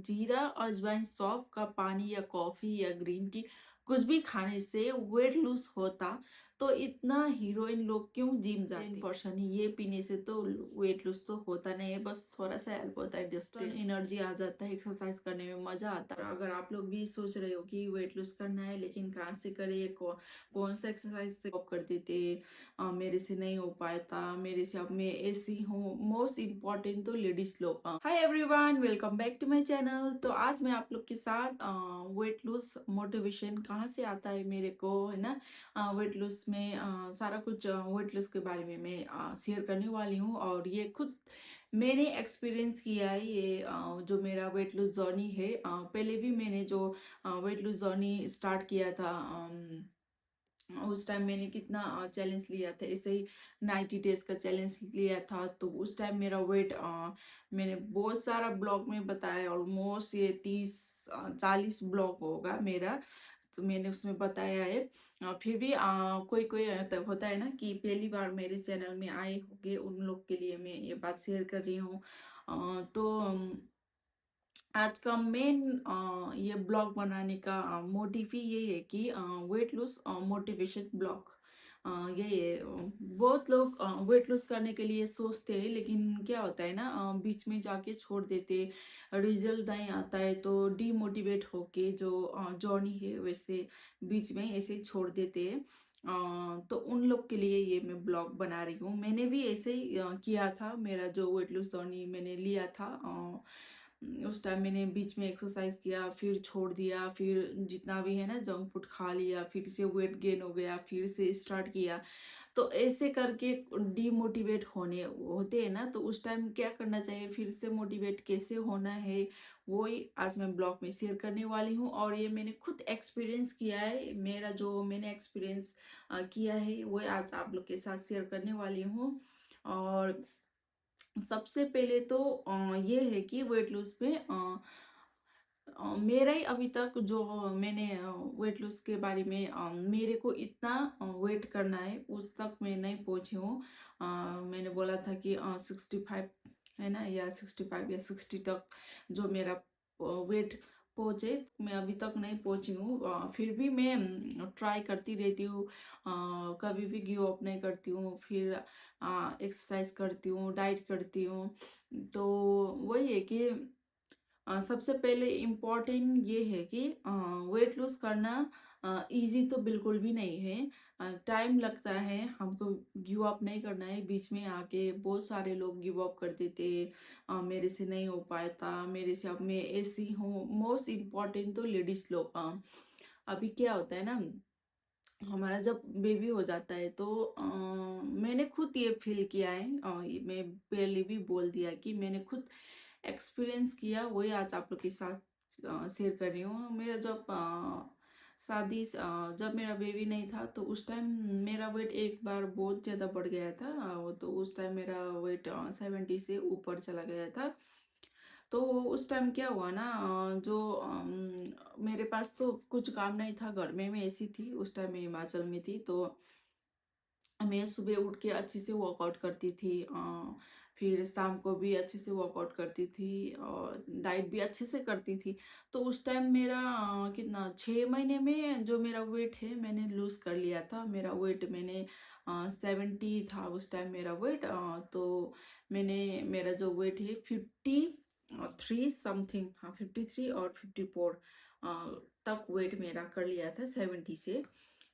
जीरा अजवाइन सौंफ का पानी या कॉफी या ग्रीन टी कुछ भी खाने से वेट लूज होता, तो इतना हीरोइन लोग क्यों जिम जाते? 10% ये पीने से तो वेट लूज तो होता नहीं है, बस थोड़ा सा हेल्प होता है, जस्ट एनर्जी आ जाता है, एक्सरसाइज करने में मजा आता है। अगर आप लोग भी सोच रहे हो कि वेट लूज करना है लेकिन कहाँ से करे, कौन सा एक्सरसाइज से कर देते, मेरे से नहीं हो पाता, मेरे से अब मैं ऐसी हूँ। मोस्ट इम्पोर्टेंट तो लेडीज लोग। Hi everyone, welcome back to my channel. तो आज मैं आप लोग के साथ वेट लूज मोटिवेशन कहाँ से आता है मेरे को, है ना, वेट लूज में सारा कुछ वेट लूज के बारे में मैं शेयर करने वाली हूँ। और ये खुद मैंने एक्सपीरियंस किया है, ये जो मेरा वेट लूज जर्नी है। पहले भी मैंने जो वेट लूज जर्नी स्टार्ट किया था, उस टाइम मैंने कितना चैलेंज लिया था, ऐसे ही 90 डेज का चैलेंज लिया था। तो उस टाइम मेरा वेट मैंने बहुत सारा ब्लॉग में बताया, ऑलमोस्ट ये 30-40 ब्लॉग होगा मेरा, तो मैंने उसमें बताया है। फिर भी कोई कोई होता है ना कि पहली बार मेरे चैनल में आए होंगे, उन लोग के लिए मैं ये बात शेयर कर रही हूँ। तो आज का मेन ये ब्लॉग बनाने का मोटिव ही यही है कि वेट लूज मोटिवेशन ब्लॉग यही है। बहुत लोग वेट लूज करने के लिए सोचते हैं, लेकिन क्या होता है ना, बीच में जाके छोड़ देते, रिजल्ट नहीं आता है तो डीमोटिवेट होके जो जर्नी है वैसे बीच में ऐसे ही छोड़ देते हैं। तो उन लोग के लिए ये मैं ब्लॉग बना रही हूँ। मैंने भी ऐसे ही किया था, मेरा जो वेट लूज जर्नी मैंने लिया था। उस टाइम मैंने बीच में एक्सरसाइज किया, फिर छोड़ दिया, फिर जितना भी है ना जंक फूड खा लिया, फिर से वेट गेन हो गया, फिर से स्टार्ट किया। तो ऐसे करके डीमोटिवेट होने होते हैं ना, तो उस टाइम क्या करना चाहिए, फिर से मोटिवेट कैसे होना है, वो ही आज मैं ब्लॉग में शेयर करने वाली हूँ। और ये मैंने खुद एक्सपीरियंस किया है, मेरा जो मैंने एक्सपीरियंस किया है वो आज आप लोग के साथ शेयर करने वाली हूँ। और सबसे पहले तो ये है कि वेट लूज में मेरा ही अभी तक जो मैंने वेट लूज के बारे में मेरे को इतना वेट करना है उस तक मैं नहीं पहुंची हूँ। मैंने बोला था कि 65 है ना, या 65 या 60 तक जो मेरा वेट पहुंचे, मैं अभी तक नहीं पहुंची हूँ। फिर भी मैं ट्राई करती रहती हूँ, कभी भी गिव अप नहीं करती हूँ, फिर एक्सरसाइज करती हूँ, डाइट करती हूँ। तो वही है कि सबसे पहले इम्पोर्टेंट ये है कि वेट लूज करना इजी तो बिल्कुल भी नहीं है, टाइम लगता है, हमको गिव अप नहीं करना है। बीच में आके बहुत सारे लोग गिव अप कर देते, मेरे से नहीं हो पाता, मेरे से अब मैं ऐसी हूँ। मोस्ट इम्पोर्टेंट तो लेडीज लोग, अभी क्या होता है ना, हमारा जब बेबी हो जाता है तो मैंने खुद ये फील किया है, मैं पहले भी बोल दिया कि मैंने खुद एक्सपीरियंस किया, वही आज आप लोग के साथ शेयर कर रही हूँ। मेरा जब जब मेरा बेबी नहीं था तो उस टाइम मेरा वेट एक बार बहुत ज़्यादा बढ़ गया था। तो उस टाइम मेरा वेट 70 से ऊपर चला गया था। तो उस टाइम क्या हुआ ना, मेरे पास तो कुछ काम नहीं था, घर में मैं ऐसी थी, उस टाइम मैं हिमाचल में थी। तो मैं सुबह उठ के अच्छे से वर्कआउट करती थी, फिर शाम को भी अच्छे से वर्कआउट करती थी, और डाइट भी अच्छे से करती थी। तो उस टाइम मेरा कितना 6 महीने में जो मेरा वेट है मैंने लूज कर लिया था। मेरा वेट मैंने 70 था उस टाइम मेरा वेट। तो मैंने मेरा जो वेट है 53 समथिंग, हाँ 53 और 54 तक वेट मेरा कर लिया था 70 से।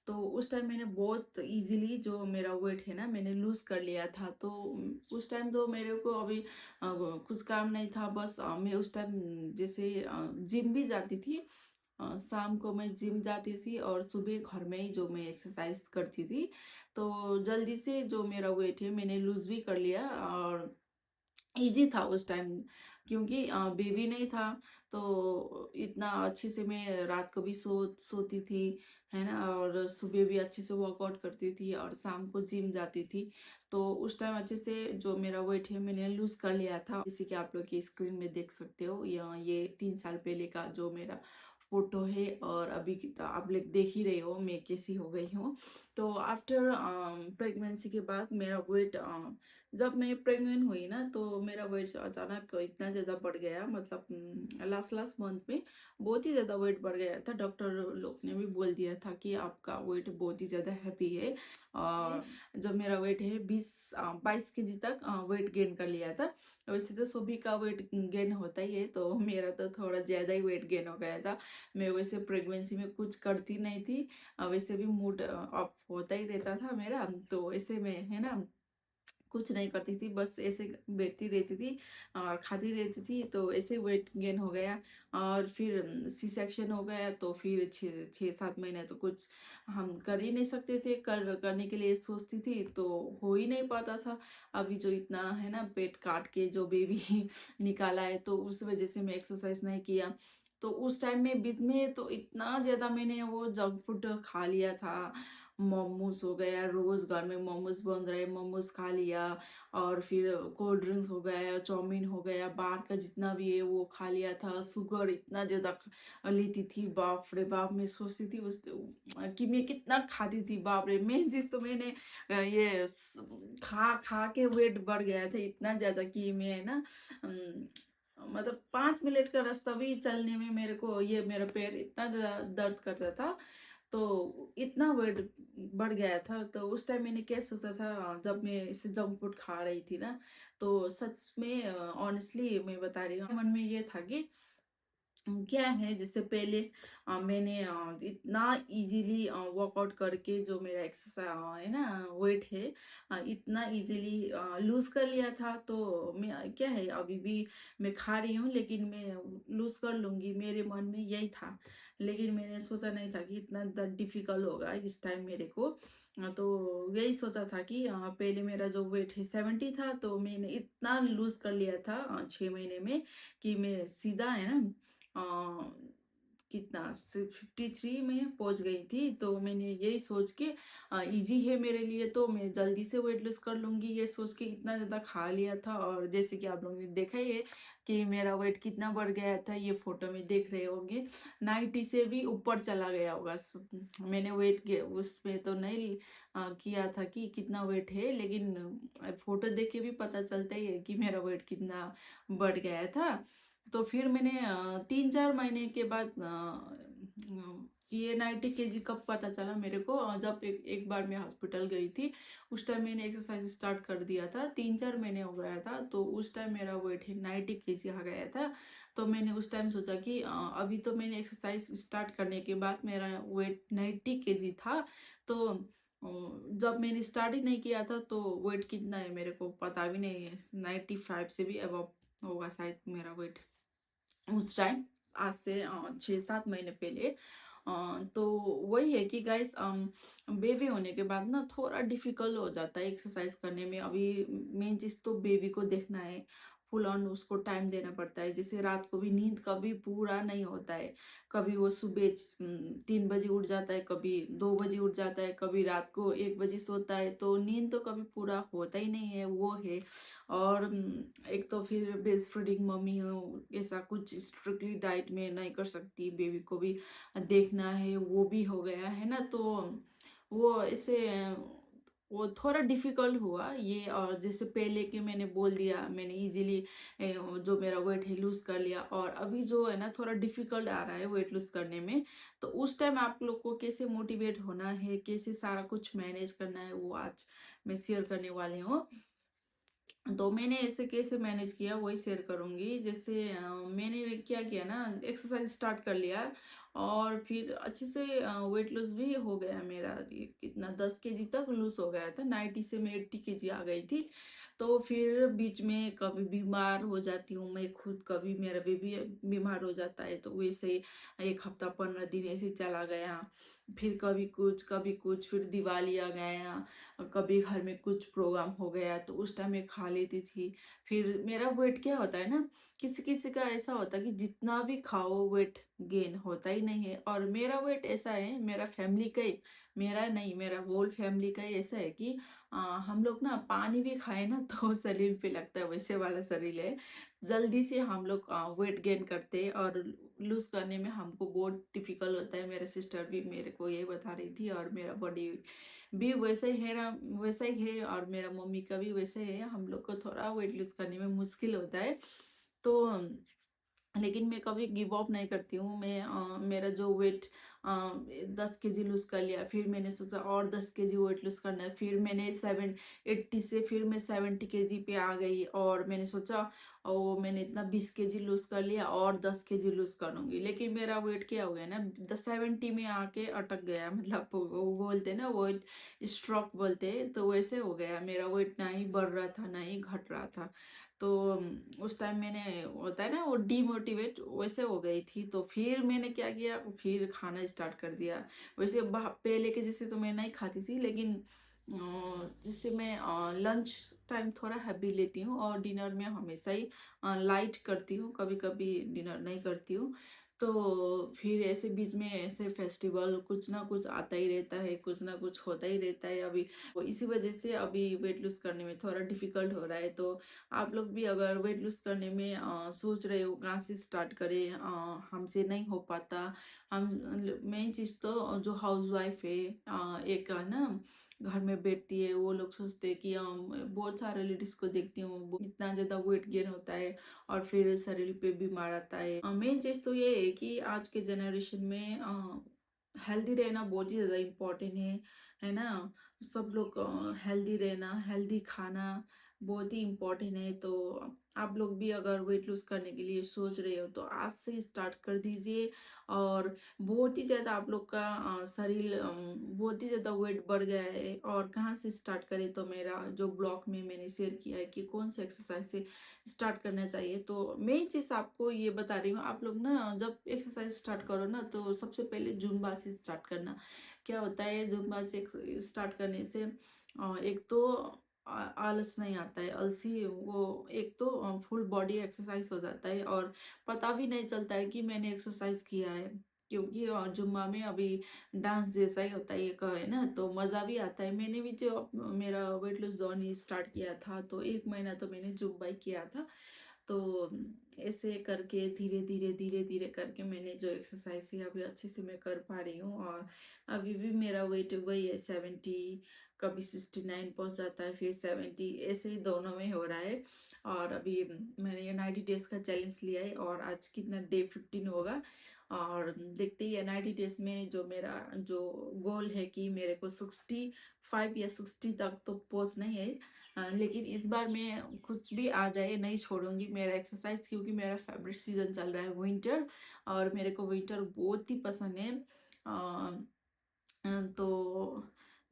तो उस टाइम मैंने बहुत इजीली जो मेरा वेट है ना मैंने लूज कर लिया था। तो उस टाइम तो मेरे को अभी कुछ काम नहीं था, बस मैं उस टाइम जैसे जिम भी जाती थी। शाम को मैं जिम जाती थी और सुबह घर में ही जो मैं एक्सरसाइज करती थी। तो जल्दी से जो मेरा वेट है मैंने लूज भी कर लिया, और इजी था उस टाइम, क्योंकि बेबी नहीं था। तो इतना अच्छे से मैं रात को भी सोती थी, है ना, और सुबह भी अच्छे से वर्कआउट करती थी और शाम को जिम जाती थी। तो उस टाइम अच्छे से जो मेरा वेट है मैंने लूज कर लिया था, जैसे कि आप लोग की स्क्रीन में देख सकते हो। ये 3 साल पहले का जो मेरा फोटो है, और अभी की तो आप लोग देख ही रहे हो मैं कैसी हो गई हूँ। तो आफ्टर प्रेगनेंसी के बाद मेरा वेट जब मैं प्रेग्नेंट हुई ना तो मेरा वेट अचानक इतना ज़्यादा बढ़ गया, मतलब लास्ट लास्ट मंथ में बहुत ही ज़्यादा वेट बढ़ गया था। डॉक्टर लोग ने भी बोल दिया था कि आपका वेट बहुत ही ज़्यादा हैवी है। और जब मेरा वेट है 22 केजी तक वेट गेन कर लिया था। वैसे तो सभी का वेट गेन होता ही है, तो मेरा तो थोड़ा ज़्यादा ही वेट गेन हो गया था। मैं वैसे प्रेगनेंसी में कुछ करती नहीं थी, वैसे भी मूड ऑफ होता ही रहता था मेरा, तो ऐसे में है ना कुछ नहीं करती थी, बस ऐसे बैठती रहती थी, खाती रहती थी, तो ऐसे वेट गेन हो गया। और फिर सी सेक्शन हो गया, तो फिर 6-7 महीने तो कुछ हम कर ही नहीं सकते थे, करने के लिए सोचती थी तो हो ही नहीं पाता था। अभी जो इतना है ना पेट काट के जो बेबी निकाला है, तो उस वजह से मैं एक्सरसाइज नहीं किया। तो उस टाइम में बीच में तो इतना ज़्यादा मैंने वो जंक फूड खा लिया था। मोमोज हो गया, रोज घर में मोमोज बन रहे, मोमोज खा लिया। और फिर कोल्ड ड्रिंक्स हो गया, चाउमीन हो गया, बाहर का जितना भी है वो खा लिया था। शुगर इतना ज्यादा लेती थी, बाप रे बाप, मैं सोचती थी उस कि मैं कितना खाती थी, बाप रे। मेन चीज तो मैंने खा खा के वेट बढ़ गया था इतना ज्यादा कि मैं ना मतलब 5 मिनट का रास्ता भी चलने में मेरे को ये मेरा पैर इतना ज्यादा दर्द करता था। तो इतना वेट बढ़ गया था। तो उस टाइम मैंने क्या सोचा था, जब मैं इसे जंक फूड खा रही थी ना, तो सच में ऑनेस्टली मैं बता रही हूँ, मन में ये था कि क्या है, जैसे पहले मैंने इतना इजीली वर्कआउट करके जो मेरा एक्सरसाइज है ना वेट है, इतना इजीली लूज कर लिया था। तो मैं क्या है, अभी भी मैं खा रही हूँ लेकिन मैं लूज कर लूंगी, मेरे मन में यही था। लेकिन मैंने सोचा नहीं था कि इतना डिफिकल्ट होगा इस टाइम मेरे को। तो यही सोचा था कि पहले मेरा जो वेट है 70 था, तो मैंने इतना लूज कर लिया था 6 महीने में कि मैं सीधा है ना अ, कितना सिर्फ 53 में पहुंच गई थी। तो मैंने यही सोच के इजी है मेरे लिए तो मैं जल्दी से वेट लॉस कर लूंगी, ये सोच के इतना ज्यादा खा लिया था। और जैसे कि आप लोगों ने देखा ही है कि मेरा वेट कितना बढ़ गया था, ये फोटो में देख रहे होंगे, 90 से भी ऊपर चला गया होगा। मैंने वेट उसमें तो नहीं किया था कि कितना वेट है, लेकिन फोटो देख के भी पता चलता ही है कि मेरा वेट कितना बढ़ गया था। तो फिर मैंने 3-4 महीने के बाद ये 90 केजी कब पता चला मेरे को, जब एक बार मैं हॉस्पिटल गई थी। उस टाइम मैंने एक्सरसाइज स्टार्ट कर दिया था, 3-4 महीने हो गया था, तो उस टाइम मेरा वेट है 90 केजी आ गया था। तो मैंने उस टाइम सोचा कि अभी तो मैंने एक्सरसाइज स्टार्ट करने के बाद मेरा वेट 90 केजी था। तो जब मैंने स्टार्ट ही नहीं किया था तो वेट कितना है मेरे को पता भी नहीं है, 95 से भी अबव होगा शायद मेरा वेट उस टाइम, आज से 6-7 महीने पहले। तो वही है कि गाइस, बेबी होने के बाद ना थोड़ा डिफिकल्ट हो जाता है एक्सरसाइज करने में। अभी मेन चीज तो बेबी को देखना है, फुल ऑन उसको टाइम देना पड़ता है। जैसे रात को भी नींद कभी पूरा नहीं होता है, कभी वो सुबह 3 बजे उठ जाता है, कभी 2 बजे उठ जाता है, कभी रात को 1 बजे सोता है, तो नींद तो कभी पूरा होता ही नहीं है, वो है। और एक तो फिर ब्रेस्ट फीडिंग मम्मी हो, ऐसा कुछ स्ट्रिक्टली डाइट में नहीं कर सकती, बेबी को भी देखना है, वो भी हो गया है ना। तो वो ऐसे वो थोड़ा डिफिकल्ट हुआ ये। और जैसे पहले के मैंने बोल दिया, मैंने इजीली जो मेरा वेट है लूज कर लिया, और अभी जो है ना थोड़ा डिफिकल्ट आ रहा है वेट लूज करने में। तो उस टाइम आप लोग को कैसे मोटिवेट होना है, कैसे सारा कुछ मैनेज करना है, वो आज मैं शेयर करने वाली हूँ। तो मैंने ऐसे कैसे मैनेज किया वही शेयर करूंगी। जैसे मैंने क्या किया ना, एक्सरसाइज स्टार्ट कर लिया, और फिर अच्छे से वेट लॉस भी हो गया मेरा। कितना 10 केजी तक लूज हो गया था, 90 से मैं 80 केजी आ गई थी। तो फिर बीच में कभी बीमार हो जाती हूँ मैं खुद, कभी मेरा बेबी बीमार हो जाता है, तो वैसे ही 1 हफ्ता 15 दिन ऐसे चला गया। फिर कभी कुछ, फिर दिवाली आ गया, और कभी घर में कुछ प्रोग्राम हो गया तो उस टाइम मैं खा लेती थी। फिर मेरा वेट क्या होता है ना, किसी किसी का ऐसा होता है कि जितना भी खाओ वेट गेन होता ही नहीं है। और मेरा वेट ऐसा है, मेरा फैमिली का ही, मेरा नहीं, मेरा होल फैमिली का ही ऐसा है कि हम लोग ना पानी भी खाए ना तो शरीर पे लगता है, वैसे वाला शरीर है। जल्दी से हम लोग वेट गेन करते हैं, और लूज करने में हमको बहुत डिफिकल्ट होता है। मेरा सिस्टर भी मेरे को ये बता रही थी, और मेरा बॉडी भी वैसा ही है ना, वैसा ही है, और मेरा मम्मी का भी वैसा ही है। हम लोग को थोड़ा वेट लूज करने में मुश्किल होता है। तो लेकिन मैं कभी गिव अप नहीं करती हूँ। मैं मेरा जो वेट 10 केजी लूज कर लिया, फिर मैंने सोचा और 10 केजी वेट लूज करना है, फिर मैंने 780 से फिर मैं 70 केजी पे आ गई, और मैंने सोचा ओ मैंने इतना 20 केजी लूज कर लिया और 10 केजी लूज करूंगी, लेकिन मेरा वेट क्या हो गया ना, 70 में आके अटक गया। मतलब वो बोलते हैं ना, वेट स्ट्रोक बोलते हैं, तो वैसे हो गया। मेरा वेट ना ही बढ़ रहा था ना ही घट रहा था। तो उस टाइम मैंने, होता है ना वो डिमोटिवेट, वैसे हो गई थी। तो फिर मैंने क्या किया, फिर खाना स्टार्ट कर दिया। वैसे पहले के जैसे तो मैं नहीं खाती थी, लेकिन जैसे मैं लंच टाइम थोड़ा हैवी लेती हूँ, और डिनर में हमेशा ही लाइट करती हूँ, कभी कभी डिनर नहीं करती हूँ। तो फिर ऐसे बीच में ऐसे फेस्टिवल कुछ ना कुछ आता ही रहता है, कुछ ना कुछ होता ही रहता है। अभी तो इसी वजह से अभी वेट लूज करने में थोड़ा डिफिकल्ट हो रहा है। तो आप लोग भी अगर वेट लूज करने में सोच रहे हो कहाँ से स्टार्ट करें, हमसे नहीं हो पाता। हम मेन चीज तो जो हाउस वाइफ है, एक है ना, घर में बैठती है, वो लोग सोचते हैं कि बहुत सारे लेडीज को देखती हूँ इतना ज्यादा वेट गेन होता है और फिर शरीर पे बीमार आता है। मेन चीज तो ये है कि आज के जनरेशन में हेल्दी रहना बहुत ही ज्यादा इम्पोर्टेंट है ना। सब लोग हेल्दी रहना, हेल्दी खाना बहुत ही इम्पोर्टेंट है। तो आप लोग भी अगर वेट लूज करने के लिए सोच रहे हो तो आज से स्टार्ट कर दीजिए। और बहुत ही ज्यादा आप लोग का शरीर बहुत ही ज्यादा वेट बढ़ गया है, और कहाँ से स्टार्ट करें, तो मेरा जो ब्लॉग में मैंने शेयर किया है कि कौन से एक्सरसाइज से स्टार्ट करना चाहिए। तो मेन चीज आपको ये बता रही हूँ, आप लोग ना जब एक्सरसाइज स्टार्ट करो ना, तो सबसे पहले जुम्बा से स्टार्ट करना। क्या होता है जुम्बा से स्टार्ट करने से, एक तो आलस नहीं आता है, अलसी वो, एक तो फुल बॉडी एक्सरसाइज हो जाता है, और पता भी नहीं चलता है कि मैंने एक्सरसाइज किया है। क्योंकि जुम्मा में अभी डांस जैसा ही होता है, ये है ना, तो मजा भी आता है। मैंने भी जो मेरा वेट लॉस जर्नी स्टार्ट किया था, तो 1 महीना तो मैंने जुम्बा ही किया था। तो ऐसे करके धीरे धीरे धीरे धीरे करके मैंने जो एक्सरसाइज है अभी अच्छे से मैं कर पा रही हूँ। और अभी भी मेरा वेट वही है 70, कभी 69 पहुंच जाता है, फिर 70, ऐसे ही दोनों में हो रहा है। और अभी मैंने ये 90 डेज का चैलेंज लिया है, और आज कितना डे 15 होगा। और देखते ही 90 डेज में जो मेरा जो गोल है कि मेरे को 65 या 60 तक तो पहुंचना ही है। लेकिन इस बार मैं कुछ भी आ जाए नहीं छोड़ूंगी मेरा एक्सरसाइज, क्योंकि मेरा फेवरेट सीजन चल रहा है विंटर, और मेरे को विंटर बहुत ही पसंद है। तो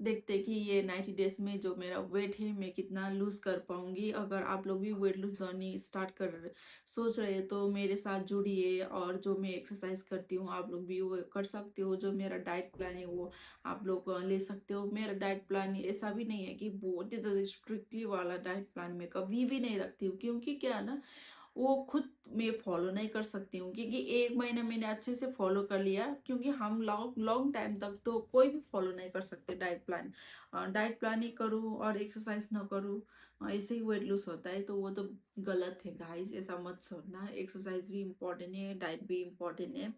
देखते हैं कि ये 90 डेज में जो मेरा वेट है मैं कितना लूज कर पाऊंगी। अगर आप लोग भी वेट लूज जर्नी स्टार्ट कर सोच रहे हैं तो मेरे साथ जुड़िए, और जो मैं एक्सरसाइज करती हूँ आप लोग भी वो कर सकते हो। जो मेरा डाइट प्लान है वो आप लोग ले सकते हो। मेरा डाइट प्लान ऐसा भी नहीं है कि बहुत ही ज्यादा स्ट्रिक्टली वाला डाइट प्लान मैं कभी भी नहीं रखती हूँ, क्योंकि क्या है ना, वो खुद मैं फॉलो नहीं कर सकती हूँ। क्योंकि 1 महीना मैंने अच्छे से फॉलो कर लिया, क्योंकि हम लॉन्ग लॉन्ग टाइम तक तो कोई भी फॉलो नहीं कर सकते डाइट प्लान। डाइट प्लान ही करूँ और एक्सरसाइज ना करूँ, ऐसे ही वेट लूज होता है, तो वो तो गलत है गाइस। ऐसा मत सोचना, एक्सरसाइज भी इम्पोर्टेंट है, डाइट भी इम्पोर्टेंट है।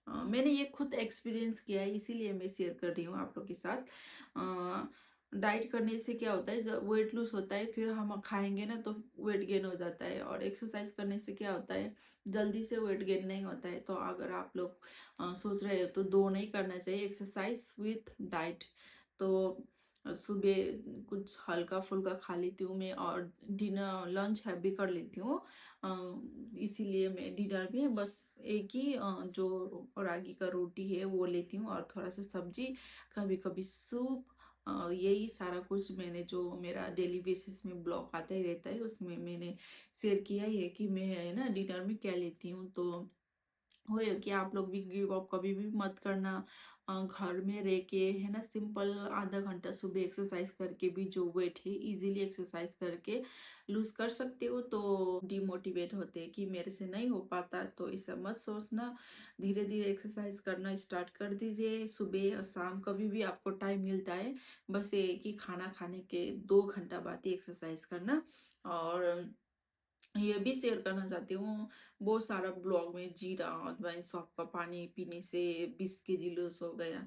मैंने ये खुद एक्सपीरियंस किया है, इसीलिए मैं शेयर कर रही हूँ आप लोग के साथ। डाइट करने से क्या होता है, जब वेट लूज होता है फिर हम खाएंगे ना तो वेट गेन हो जाता है, और एक्सरसाइज करने से क्या होता है, जल्दी से वेट गेन नहीं होता है। तो अगर आप लोग सोच रहे हो तो दो नहीं करना चाहिए, एक्सरसाइज विथ डाइट। तो सुबह कुछ हल्का फुल्का खा लेती हूँ मैं, और डिनर लंच हैवी कर लेती हूँ। इसीलिए मैं डिनर में बस एक ही जो रागी का रोटी है वो लेती हूँ, और थोड़ा सा सब्जी, कभी कभी सूप। यही सारा कुछ मैंने, जो मेरा डेली बेसिस में ब्लॉग आता ही रहता है, उसमें मैंने शेयर किया ही है कि मैं है ना डिनर में क्या लेती हूँ। तो हो कि आप लोग भी गिव अप कभी भी मत करना। घर में रह के है ना, सिंपल आधा घंटा सुबह एक्सरसाइज करके भी जो वेट है इजीली एक्सरसाइज करके लूज कर सकते हो। तो डिमोटिवेट होते हैं कि मेरे से नहीं हो पाता, तो ऐसा मत सोचना। धीरे धीरे एक्सरसाइज करना स्टार्ट कर दीजिए, सुबह और शाम कभी भी आपको टाइम मिलता है। बस ये है कि खाना खाने के 2 घंटा बाद ही एक्सरसाइज करना। और ये भी शेयर करना चाहती हूँ, बहुत सारा ब्लॉग में जीरा अजवाइन सौंफ का पानी पीने से 20 केजी लूज हो गया,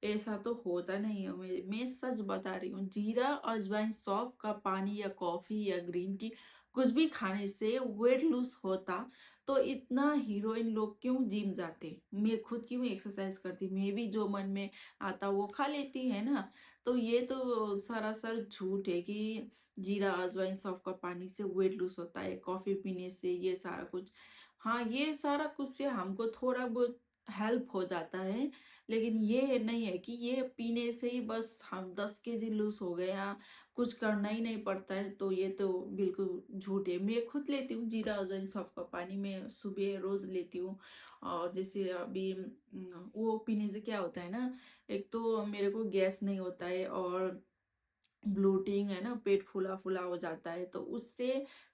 ऐसा तो होता नहीं है। मैं सच बता रही हूँ, जीरा, अजवाइन, सौंफ का पानी या कॉफी या ग्रीन टी कुछ भी खाने से वेट लूज होता तो इतना हीरोइन लोग क्यों जिम जाते? मैं खुद क्यों एक्सरसाइज करती? मैं भी जो मन में आता वो खा लेती है ना। तो ये तो सरासर झूठ है कि जीरा, अजवाइन, सौंफ का पानी से वेट लूज होता है, कॉफी पीने से, ये सारा कुछ। हाँ, ये सारा कुछ से हमको थोड़ा बहुत हेल्प हो जाता है, लेकिन ये नहीं है कि ये पीने से ही बस हम 10 केजी लूज हो गए या कुछ करना ही नहीं पड़ता है, तो ये तो बिल्कुल झूठ है। मैं खुद लेती हूँ जीरा, अजवाइन, सौंफ का पानी, मैं सुबह रोज लेती हूँ। और जैसे अभी वो पीने से क्या होता है ना, एक तो मेरे को गैस नहीं होता है और ब्लोटिंग है ना, पेट फूला फूला हो जाता है, तो उससे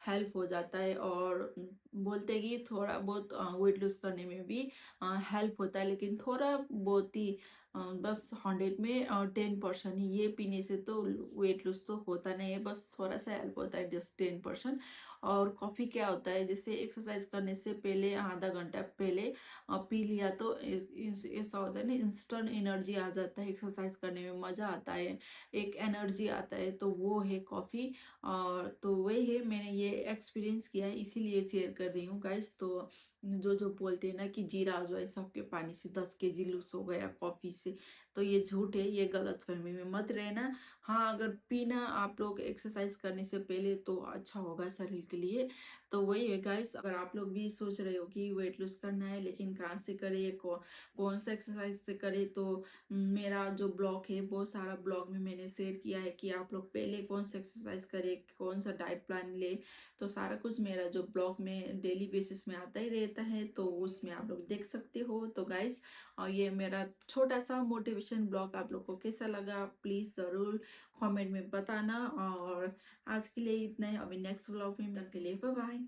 हेल्प हो जाता है। और बोलते हैं कि थोड़ा बहुत वेट लूज करने में भी हेल्प होता है, लेकिन थोड़ा बहुत ही बस 100 में 10% ही। ये पीने से तो वेट लूज तो होता नहीं है, बस थोड़ा सा हेल्प होता है, जस्ट 10%। और कॉफी क्या होता है, जैसे एक्सरसाइज करने से पहले आधा घंटा पहले पी लिया तो ऐसा होता है ना, इंस्टेंट एनर्जी आ जाता है, एक्सरसाइज करने में मजा आता है, एक एनर्जी आता है, तो वो है कॉफ़ी। और तो वही है, मैंने ये एक्सपीरियंस किया है, इसीलिए शेयर कर रही हूँ गाइस। तो जो जो बोलते हैं ना कि जीरा अजवाइन सबके पानी से 10 केजी लूज हो गया कॉफ़ी से, तो ये झूठ है, ये गलत फहमी में मत रहना। हाँ, अगर पीना आप लोग एक्सरसाइज करने से पहले तो अच्छा होगा शरीर के लिए। तो वही है गाइस, अगर आप लोग भी सोच रहे हो कि वेट लूज करना है लेकिन कहाँ से करें, कौन सा एक्सरसाइज से करें, तो मेरा जो ब्लॉग है, बहुत सारा ब्लॉग में मैंने शेयर किया है कि आप लोग पहले कौन सा एक्सरसाइज करें, कौन सा डाइट प्लान ले। तो सारा कुछ मेरा जो ब्लॉग में डेली बेसिस में आता ही रहता है, तो उसमें आप लोग देख सकते हो। तो गाइस, और ये मेरा छोटा सा मोटिवेशन ब्लॉग आप लोग को कैसा लगा, प्लीज जरूर कमेंट में बताना। और आज के लिए इतना ही, अभी नेक्स्ट ब्लॉग में मिलने के लिए बाय बाय।